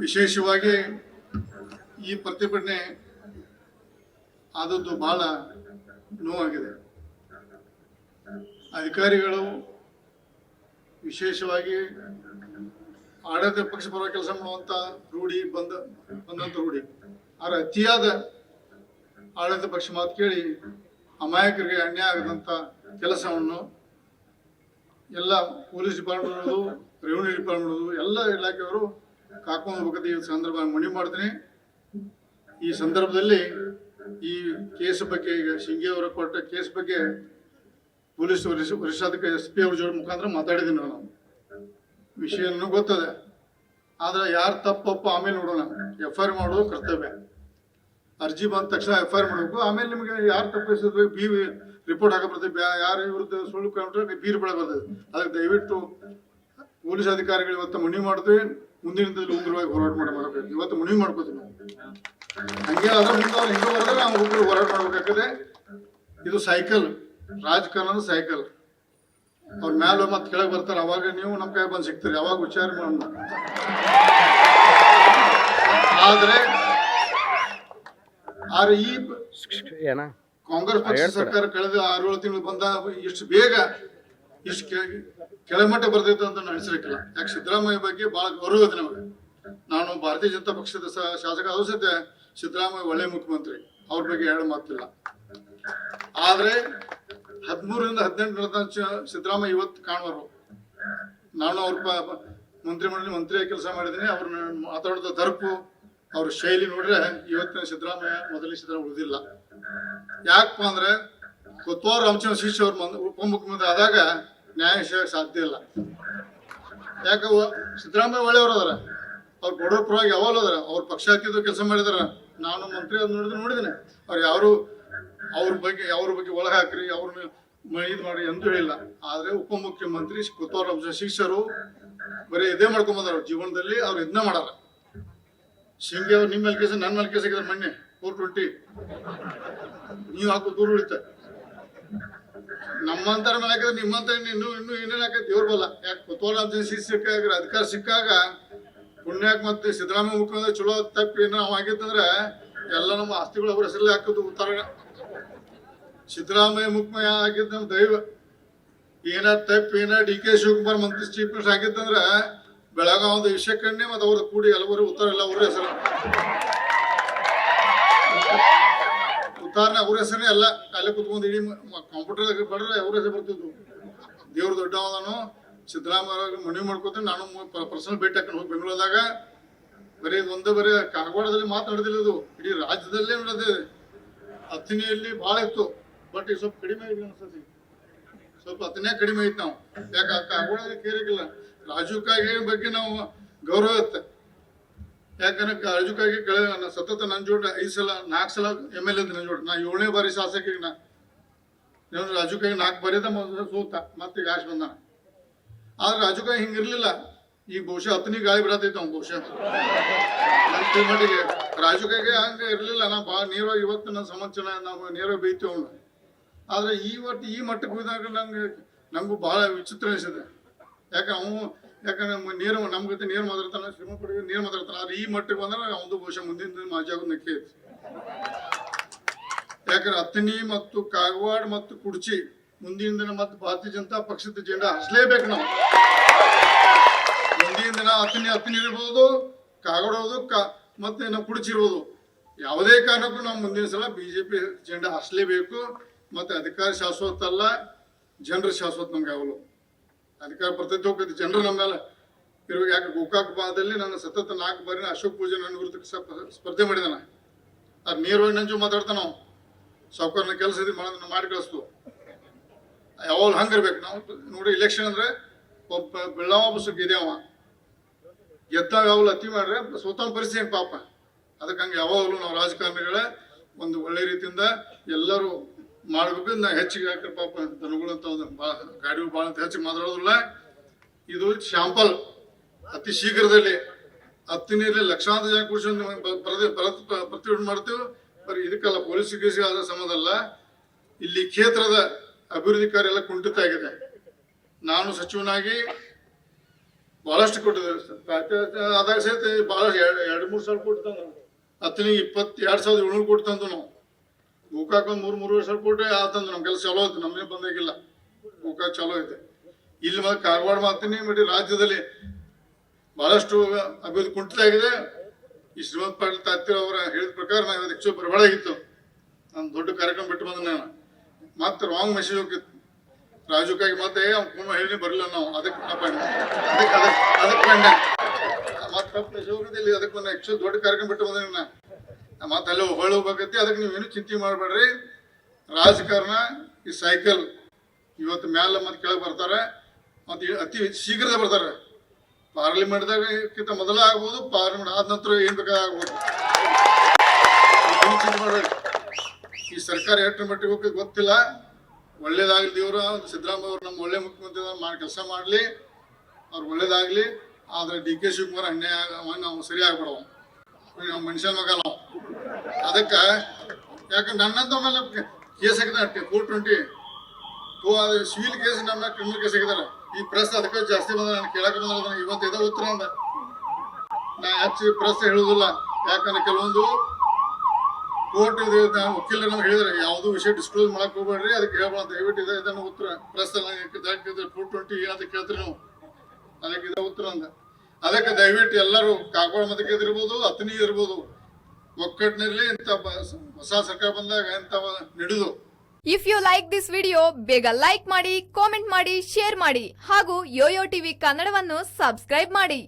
ವಿಶೇಷವಾಗಿ ಈ ಪ್ರತಿಭಟನೆ ಆದದ್ದು ಬಹಳ ನೋವಾಗಿದೆ. ಅಧಿಕಾರಿಗಳು ವಿಶೇಷವಾಗಿ ಆಡಳಿತ ಪಕ್ಷ ಪರ ಕೆಲಸ ಮಾಡುವಂತ ರೂಢಿ ಬಂದಂತ ರೂಢಿ, ಆದರೆ ಅತಿಯಾದ ಆಡಳಿತ ಪಕ್ಷ ಮಾತು ಕೇಳಿ ಅಮಾಯಕರಿಗೆ ಅನ್ಯಾಯ ಆಗದಂತ ಕೆಲಸವನ್ನು ಎಲ್ಲ ಪೊಲೀಸ್ ಡಿಪಾರ್ಟ್ಮೆಂಟ್, ರೆವಿನ್ಯೂ ಡಿಪಾರ್ಟ್ಮೆಂಟ್, ಎಲ್ಲ ಇಲಾಖೆಯವರು ಕಾಕೊಂಡು ಹೋಗಬೇಕು. ಈ ಸಂದರ್ಭ ಮನವಿ ಮಾಡ್ತೀನಿ. ಈ ಸಂದರ್ಭದಲ್ಲಿ ಈ ಕೇಸ್ ಬಗ್ಗೆ, ಈಗ ಶಿಂಗೆ ಅವರ ಕೊಟ್ಟ ಕೇಸ್ ಬಗ್ಗೆ ಪೊಲೀಸ್ ವರಿಷ್ಠಾಧಿಕಾರಿ SP ಅವ್ರ ಜೋಡಿ ಮುಖಾಂತರ ಮಾತಾಡಿದ್ದೀನಿ. ನಾವು ವಿಷಯ ಗೊತ್ತದೆ, ಆದ್ರೆ ಯಾರು ತಪ್ಪಪ್ಪ ಆಮೇಲೆ ನೋಡೋಣ. FIR ಮಾಡೋದು ಕರ್ತವ್ಯ. ಅರ್ಜಿ ಬಂದ ತಕ್ಷಣ FIR ಮಾಡಬೇಕು. ಆಮೇಲೆ ನಿಮಗೆ ಯಾರು ತಪ್ಪಿಸಿದ್ರೆ B ರಿಪೋರ್ಟ್ ಹಾಕ ಬರ್ತದೆ. ಯಾರು ವಿರುದ್ಧ ಸುಳ್ಳು ಕಂಡ್ರೆ B ರಿಪೋರ್ಟ್ ಬರ್ತದೆ. ಅದಕ್ಕೆ ದಯವಿಟ್ಟು ಪೊಲೀಸ್ ಅಧಿಕಾರಿಗಳು ಇವತ್ತು ಮನವಿ ಮಾಡ್ತೀವಿ, ಮುಂದಿನ ದಿನದಲ್ಲಿ ಉಗ್ರವಾಗಿ ಹೋರಾಟ ಮಾಡಬೇಕು. ಇವತ್ತು ಮನವಿ ಮಾಡ್ಕೋತೀವಿ ನಾವು. ಹಂಗೆ ಅದ್ರ ಮುಂದೆ ಅವ್ರು ಹಿಂಗೆ ಬರೆದ್ರೆ ನಾವು ಉಗ್ರ ಹೋರಾಟ ಮಾಡ್ಬೇಕಾಗ್ತದೆ. ಇದು ಸೈಕಲ್, ರಾಜಕಾರಣದ ಸೈಕಲ್. ಅವ್ರ ಮ್ಯಾಲ ಮತ್ತೆ ಕೆಳಗೆ ಬರ್ತಾರೆ, ಅವಾಗ ನೀವು ನಮ್ಮ ಕೈ ಬಂದು ಸಿಗ್ತೀರಿ. ಅವಾಗ ವಿಚಾರ ಮಾಡೋಣ. ಆದ್ರೆ ಈ ಕಾಂಗ್ರೆಸ್ ಪಕ್ಷ ಸರ್ಕಾರ ಕಳೆದ 6-7 ತಿಂಗಳು ಬಂದ ಇಷ್ಟು ಬೇಗ ಇಷ್ಟು ಕೆಳಮಟ್ಟ ಬರ್ತೈತೆ ಅಂತ ನಾನು ಅನಿಸಿರಕ್ಕಿಲ್ಲ. ಯಾಕೆ ಸಿದ್ದರಾಮಯ್ಯ ಬಗ್ಗೆ ಬಹಳ ಗೌರವ ಇದೆ ನಮಗೆ. ನಾನು ಭಾರತೀಯ ಜನತಾ ಪಕ್ಷದ ಶಾಸಕ ಆದ್ರೂ ಸಹಿತ ಸಿದ್ದರಾಮಯ್ಯ ಒಳ್ಳೆ ಮುಖ್ಯಮಂತ್ರಿ, ಅವ್ರ ಬಗ್ಗೆ ಹೇಳ ಮಾತಿಲ್ಲ. ಆದ್ರೆ 13ರಿಂದ 18 ಸಿದ್ದರಾಮಯ್ಯ ಇವತ್ತು ಕಾಣುವರು. ನಾನು ಅವ್ರ ಮಂತ್ರಿಮಂಡಲ ಮಂತ್ರಿಯಾಗಿ ಕೆಲಸ ಮಾಡಿದ್ದೀನಿ. ಅವ್ರನ್ನ ಮಾತಾಡೋದ ದರ್ಪು, ಅವ್ರ ಶೈಲಿ ನೋಡ್ರೆ ಇವತ್ತಿನ ಸಿದ್ದರಾಮಯ್ಯ ಮೊದಲನೇ ಸಿದ್ದರಾಮಯ್ಯ ಉಳಿದಿಲ್ಲ. ಯಾಕಪ್ಪ ಅಂದ್ರೆ ಕೊತ್ತೂರು ರಾಮಚಂದ್ರ ಶಿಶು ಅವ್ರ ಉಪಮುಖ್ಯಮಂತ್ರಿ ಆದಾಗ ನ್ಯಾಯ ಸಿಗಕ್ಕೆ ಸಾಧ್ಯ ಇಲ್ಲ. ಯಾಕ ಸಿದ್ದರಾಮಯ್ಯ ಒಳ್ಳೆಯವರು ಅದಾರ, ಅವ್ರ ಬಡವ್ರ ಪರವಾಗಿ ಯಾವಾಗಲೂ ಅದಾರ. ಅವ್ರ ಪಕ್ಷ ಹಾಕಿದ್ದು ಕೆಲಸ ಮಾಡಿದಾರ. ನಾನು ಮಂತ್ರಿ ನೋಡಿದ್ದೀನಿ. ಅವ್ರು ಅವ್ರ ಬಗ್ಗೆ ಒಳಗೆ ಹಾಕ್ರಿ, ಅವ್ರನ್ನ ಇದು ಮಾಡಿ ಎಂದು ಹೇಳಿಲ್ಲ. ಆದ್ರೆ ಉಪಮುಖ್ಯಮಂತ್ರಿ ಕೊತ್ತೂರು ರಾಮಚಂದ್ರ ಶಿಕ್ಷರು ಬರೀ ಇದೇ ಮಾಡ್ಕೊಂಡ್ ಬಂದಾರ ಜೀವನದಲ್ಲಿ. ಅವ್ರು ಇದನ್ನ ಮಾಡಾರ. ಶಿಂಗೆ ಅವ್ರು ನಿಮ್ಮ ಮೇಲೆ ಕೇಸ, ನನ್ನ ಮೇಲೆ ಕೇಸ್ ಹಾಕಿದಾರೆ ಮೊನ್ನೆ 420. ನೀವು ಹಾಕೋ ದೂರ ಉಳಿತ. ನಮ್ಮಂತರ ಮೇಲೆ ಹಾಕಿದ್ರೆ ನಿಮ್ಮಂತ ಇನ್ನೂ ಏನೇನು ಹಾಕೈತಿ ದೇವ್ರ ಬಲ್ಲ. ಯಾಕೆ ಕೊತ್ತೂರು ರಾಮಚಂದ್ರ ಶಿಕ್ಷ ಸಿಕ್ಕಾಗ, ಅಧಿಕಾರ ಸಿಕ್ಕಾಗ ಪುಣ್ಯಾಕ್ ಮತ್ತೆ ಸಿದ್ದರಾಮಯ್ಯ ಮುಖ್ಯಮಂತ್ರಿ ಚಲೋ ತಪ್ಪಿ ಏನೋ ನಾವು ಆಗಿತ್ತಂದ್ರೆ ಎಲ್ಲ ನಮ್ಮ ಆಸ್ತಿಗಳು ಅವ್ರ ಹೆಸರಲ್ಲಿ ಹಾಕೋದು ಉತ್ತರ. ಸಿದ್ದರಾಮಯ್ಯ ಮುಖ್ಯ ಆಗಿದ್ದ ನಮ್ಮ ದೈವ. ಏನ ತಪ್ಪಿ DK ಶಿವಕುಮಾರ್ ಮಂತ್ರಿ ಚೀಫ್ ಮಿನಿಸ್ಟರ್ ಆಗಿತ್ತಂದ್ರೆ ಬೆಳಗಾವದ ವಿಷಯಕ್ಕನ್ನೇ ಮತ್ತೆ ಅವ್ರ ಕೂಡಿ ಎಲ್ಲವರು ಉತ್ತರ ಎಲ್ಲ ಅವ್ರ ಹೆಸರು ಉತ್ತಾರನೆ ಅವ್ರ ಹೆಸರೇ ಎಲ್ಲ ಅಲ್ಲೇ ಕುತ್ಕೊಂಡು ಇಡೀ ಕಂಪ್ಯೂಟರ್ ಬಡ್ರೆ ಅವ್ರ ಹೆಸರು ಬರ್ತಿದ್ವು. ದೇವ್ರ ದೊಡ್ಡವನು ಸಿದ್ದರಾಮಯ್ಯ ಮನವಿ ಮಾಡ್ಕೊತೀನಿ. ನಾನು ಪರ್ಸನಲ್ ಭೇಟಿ ಹಾಕೊಂಡು ಹೋಗಿ ಬೆಂಗಳೂರದಾಗ ಬರೀ ಕಾಗವಾಡದಲ್ಲಿ ಮಾತಾಡಿದಿಲ್ಲ. ಇದು ಇಡೀ ರಾಜ್ಯದಲ್ಲೇ ನಡೆದಿದೆ. ಅಥಣಿಯಲ್ಲಿ ಭಾಳ ಇತ್ತು, ಬಟ್ ಈಗ ಸ್ವಲ್ಪ ಕಡಿಮೆ ಆಗಿದೆ ಅನ್ಸತಿ. ಸ್ವಲ್ಪ ಅಥಣಿಯ ಕಡಿಮೆ ಐತಿ. ನಾವು ಯಾಕೆ ಕಾಗವಾಡದಲ್ಲಿ ಕೇರಿಗಿಲ್ಲ. ರಾಜೀವ್ ಕಾಗೆ ಬಗ್ಗೆ ನಾವು ಗೌರವ ಇರುತ್ತೆ. ಯಾಕಂದ್ರೆ ರಾಜೀವ್ ಕಾಗೆ ಸತತ ನನ್ನ ಜೋಡ 4 ಸಲ MLA ನನ್ನ ಜೋಡ. ನಾ 7ನೇ ಬಾರಿ ಶಾಸಕಿಗೆ ನಾನು ರಾಜೀವ್ ಕಾಗೆ 4 ಬಾರಿದ ಸೋತ, ಮತ್ತೆ ಈಗ ಆಶ್ ಬಂದಾನ. ಆದ್ರೆ ರಾಜು ಕಾಯಿ ಹಿಂಗಿರ್ಲಿಲ್ಲ. ಈಗ ಬಹುಶಃ ಅಥಣಿ ಗಾಳಿ ಬಿಡತೈತೆ ಅವ್ನು ಬಹುಶಃ ನನ್ನ ಮಟ್ಟಿಗೆ. ರಾಜು ಕಾಯಿಗೆ ಹಂಗ ಇರ್ಲಿಲ್ಲ. ನಾ ಭಾಳ ನೇರವಾಗಿ ಇವತ್ತು ನನ್ನ ಸಮಾಚಾರ ನಾವು ನೇರವಾಗಿ ಬೈತೀವಿ ಅವನು. ಆದ್ರೆ ಈ ಮಟ್ಟಕ್ಕೆ ಹೋದಾಗ ನಂಗೂ ಬಹಳ ವಿಚಿತ್ರ ಅನಿಸಿದೆ. ಯಾಕಂದ್ರೆ ನಮ್ಮ ಜೊತೆ ನೇರ ಮಾತಾಡ್ತಾನೆ, ಶ್ರೀಮಂತ ಪಡೆಗೆ ನೇರ ಮಾತಾಡ್ತಾನೆ. ಆದ್ರೆ ಈ ಮಟ್ಟಕ್ಕೆ ಬಂದ್ರೆ ಅವನು ಬಹುಶಃ ಮುಂದಿನ ದಿನ ಮಾಜಿ ಆಗೋದು ನಕ್ಕೆ ಐತಿ. ಯಾಕಂದ್ರೆ ಅಥಣಿ ಮತ್ತು ಕಾಗವಾಡ ಮತ್ತು ಕುಡ್ಚಿ ಮುಂದಿನ ದಿನ ಮತ್ತೆ ಭಾರತೀಯ ಜನತಾ ಪಕ್ಷದ ಜೆಂಡಾ ಹರಿಸಲೇಬೇಕು ನಾವು. ಮುಂದಿನ ದಿನ ಅಥಣಿ ಇರ್ಬೋದು, ಕಾಗವಾಡ ಮತ್ತೆ ನಾವು ಕುಡ್ಚಿರ್ಬೋದು. ಯಾವುದೇ ಕಾರಣಕ್ಕೂ ನಾವು ಮುಂದಿನ ಸಲ BJP ಜೆಂಡಾ ಹರಿಸಲೇಬೇಕು. ಮತ್ತೆ ಅಧಿಕಾರ ಶಾಶ್ವತ ಅಲ್ಲ, ಜನರ ಶಾಶ್ವತ ನಮ್ಗೆ ಯಾವಲು. ಅಧಿಕಾರ ಬರ್ತೈತೆ ಹೋಗ್ತೈತಿ, ಜನರು ನಮ್ಮ ಮೇಲೆ ಇರುವಾಗ. ಯಾಕೆ ಗೋಕಾಕ್ ಭಾಗದಲ್ಲಿ ನಾನು ಸತತ 4 ಬಾರಿ ಅಶೋಕ್ ಪೂಜೆ ನನ್ನ ವಿರುದ್ಧ ಸ್ಪರ್ಧೆ ಮಾಡಿದಾನ. ಅದು ನೇರವಾಗಿ ನಂಜು ಮಾತಾಡ್ತಾನ. ನಾವು ಸಾವುಕಾರನ ಕೆಲಸ ಮಾಡಿ ಕಳಿಸ್ತು. ಯಾವಾಗ ಹಂಗಿರ್ಬೇಕು ನಾವು ನೋಡಿ. ಇಲೆಕ್ಷನ್ ಅಂದ್ರೆ ಒಬ್ಬ ಬೆಳ್ಳಾವ ಬಸ್ಸು ಗೆದ್ಯಾವ, ಗೆದ್ದಾಗ ಯಾವಾಗಲೂ ಅತಿ ಮಾಡ್ರೆ ಸ್ವತಃ ಪರಿಸ್ಥಿತಿ ಹೆಂಗೆ ಪಾಪ. ಅದಕ್ಕೆ ಹಂಗೆ ಯಾವಾಗಲೂ ನಾವು ರಾಜಕಾರಣಿಗಳೇ ಒಂದು ಒಳ್ಳೆ ರೀತಿಯಿಂದ ಎಲ್ಲರೂ ಮಾಡಬೇಕು. ನಾ ಹೆಚ್ಚಿಗೆ ಹಾಕ್ರೆ ಪಾಪ ದನಗಳಂತ ಗಾಡಿಗಳು ಭಾಳ ಅಂತ ಹೆಚ್ಚಿಗೆ ಮಾತಾಡೋದಿಲ್ಲ. ಇದು ಶಾಂಪಲ್. ಅತಿ ಶೀಘ್ರದಲ್ಲಿ ಅಥಣಿಯಲ್ಲಿ ಲಕ್ಷಾಂತರ ಜನ ಕೂರಿಸಿ ಪ್ರತಿಭಟನೆ ಮಾಡ್ತೀವಿ. ಬರೀ ಇದಕ್ಕೆಲ್ಲ ಪೊಲೀಸ್ ಕೇಸಿ ಆದ ಸಂಬಂಧ ಅಲ್ಲ. ಇಲ್ಲಿ ಕ್ಷೇತ್ರದ ಅಭಿವೃದ್ಧಿ ಕಾರ್ಯ ಎಲ್ಲ ಕುಂಠಿತ ಆಗಿದೆ. ನಾನು ಸಚಿವನಾಗಿ ಭಾಳಷ್ಟು ಕೊಟ್ಟಿದ್ದಾರೆ. ಅದಾಗ ಸಹಿತ ಭಾಳ 2-3 ಸಾವಿರ ಕೊಟ್ಟು ತಂದು ಹತ್ತನಿಗೆ 22,700 ಕೊಟ್ಟು ತಂದು ನಾವು ಗೋಕಾಕ್ ಒಂದು 3-3.5 ಸಾವಿರ ಕೊಟ್ಟು ಆತಂದು ನಮ್ಮ ಕೆಲಸ ಚಲೋ ಐತೆ. ನಮ್ಮೇ ಬಂದಾಗಿಲ್ಲ, ಗೋಕಾಕ್ ಚಲೋ ಐತೆ. ಇಲ್ಲಿ ಮತ್ತೆ ಕಾರವಾರ ಮಾಡ್ತೀನಿ ಬಟ್ ರಾಜ್ಯದಲ್ಲಿ ಬಹಳಷ್ಟು ಅಭಿವೃದ್ಧಿ ಕುಂಠಿತಾಗಿದೆ. ಈ ಶ್ರೀಮಂತ ಪಾಟೀಲ್ ತಾತ್ಯ ಅವರ ಹೇಳಿದ ಪ್ರಕಾರ ನಾವು ಇವತ್ತು ಬರಬಾರ್ದಾಗಿತ್ತು. ನಾನು ದೊಡ್ಡ ಕಾರ್ಯಕ್ರಮ ಬಿಟ್ಟು ಬಂದ ನಾನು ಮತ್ತೆ ರಾಂಗ್ ಮೆಸೇಜ್ ಹೋಗಿತ್ತು ರಾಜುಕಾಗಿ. ಮತ್ತೆ ಅವ್ನು ಹೇಳಿ ಬರಲಿಲ್ಲ ನಾವು ಅದಕ್ಕೆ ಮತ್ತೆ ತಪ್ಪು ಮೆಸೇಜ್ ಹೋಗಿದ್ದಿಲ್ಲ. ಅದಕ್ಕೆ ಒಂದು ಆ್ಯಕ್ಚುಲಿ ದೊಡ್ಡ ಕಾರ್ಯಕ್ರಮ ಬಿಟ್ಟು ಬಂದ ನಾನು ಮತ್ತೆ ಅಲ್ಲಿ ಹೊಳೆ ಹೋಗ್ಬೇಕೈತಿ. ಅದಕ್ಕೆ ನೀವೇನು ಚಿಂತೆ ಮಾಡಬೇಡ್ರಿ. ರಾಜಕಾರಣ ಈ ಸೈಕಲ್ ಇವತ್ತು ಮ್ಯಾಲ ಮತ್ತೆ ಕೆಳಗೆ ಬರ್ತಾರೆ, ಮತ್ತೆ ಅತಿ ಶೀಘ್ರದ ಬರ್ತಾರೆ. ಪಾರ್ಲಿಮೆಂಟ್ದಾಗಿಂತ ಮೊದಲ ಆಗ್ಬೋದು, ಪಾರ್ಲಿಮೆಂಟ್ ಆದ ನಂತರ ಏನ್ ಬೇಕಾದ ಆಗ್ಬೋದು. ಈ ಸರ್ಕಾರ ಎಷ್ಟು ಮಟ್ಟಿಗೆ ಹೋಗಿ ಗೊತ್ತಿಲ್ಲ. ಒಳ್ಳೇದಾಗ್ಲಿ ದೇವ್ರ ಸಿದ್ದರಾಮಯ್ಯ ಅವರು ನಮ್ಮ ಒಳ್ಳೆ ಮುಖ್ಯಮಂತ್ರಿ ಮಾಡಿ ಕೆಲಸ ಮಾಡಲಿ, ಅವ್ರು ಒಳ್ಳೇದಾಗ್ಲಿ. ಆದ್ರೆ DK ಶಿವಕುಮಾರ್ ಅನ್ಯಾಯ ನಾವು ಸರಿ ಆಗ್ಬಿಡವ, ನಾವು ಮನುಷ್ಯನ ಮಗ ನಾವು. ಅದಕ್ಕೆ ಯಾಕಂದ್ರೆ ನನ್ನಂತ ಮೇಲೆ ಕೇಸ್ ಹಾಕಿದಾರೆ 420 ಸಿವಿಲ್ ಕೇಸ್, ನಮ್ಮ ಕ್ರಿಮಿನಲ್ ಕೇಸ್ ಹಾಕಿದಾರೆ. ಈ ಪ್ರೆಸ್ ಅದಕ್ಕೆ ಜಾಸ್ತಿ ಬಂದ ನಾನು ಕೇಳಕ್ಕೆ ಬಂದ ಇವತ್ತು ಇದ ಉತ್ತರ ಅಂದ. ನಾ ಹೆಚ್ಚು ಪ್ರೆಸ್ ಹೇಳುದಿಲ್ಲ, ಯಾಕಂದ್ರೆ ಕೆಲವೊಂದು ಕೋರ್ಟ್ ವಕೀಲರು ನಮ್ಗೆ ಹೇಳಿದ್ರೆ ಯಾವುದೋ ವಿಷಯ ಡಿಸ್ಕ್ಲೋಸ್ ಮಾಡಕ್ ಹೋಗ್ಬೇಡ್ರಿ, ಅದಕ್ಕೆ ಹೇಳ್ಬಾರ್ದು ದಯವಿಟ್ಟು ಇದನ್ನು ಉತ್ತರ ಪ್ರೆಸ್ 420 ಏನಂತ ಕೇಳ್ತೀರಿ ನಾವು, ಅದಕ್ಕೆ ಇದ ಉತ್ತರ ಅಂದ. ಅದಕ್ಕೆ ದಯವಿಟ್ಟು ಎಲ್ಲರೂ ಕಾಗವಾಡ ಮತಕ್ಕೆ ಇರ್ಬೋದು, ಅತನಿ ಇರ್ಬೋದು, ಒಕ್ಕಟ್ಟಿನಲ್ಲಿ ಇಂಥ ಹೊಸ ಸರ್ಕಾರ ಬಂದಾಗ ಇಂಥ ನಡೆದು. If you like this video ಬೇಗ ಲೈಕ್ ಮಾಡಿ, ಕಾಮೆಂಟ್ ಮಾಡಿ, ಶೇರ್ ಮಾಡಿ ಹಾಗೂ ಯೋಯೋ ಟಿವಿ ಕನ್ನಡವನ್ನು ಸಬ್ಸ್ಕ್ರೈಬ್ ಮಾಡಿ.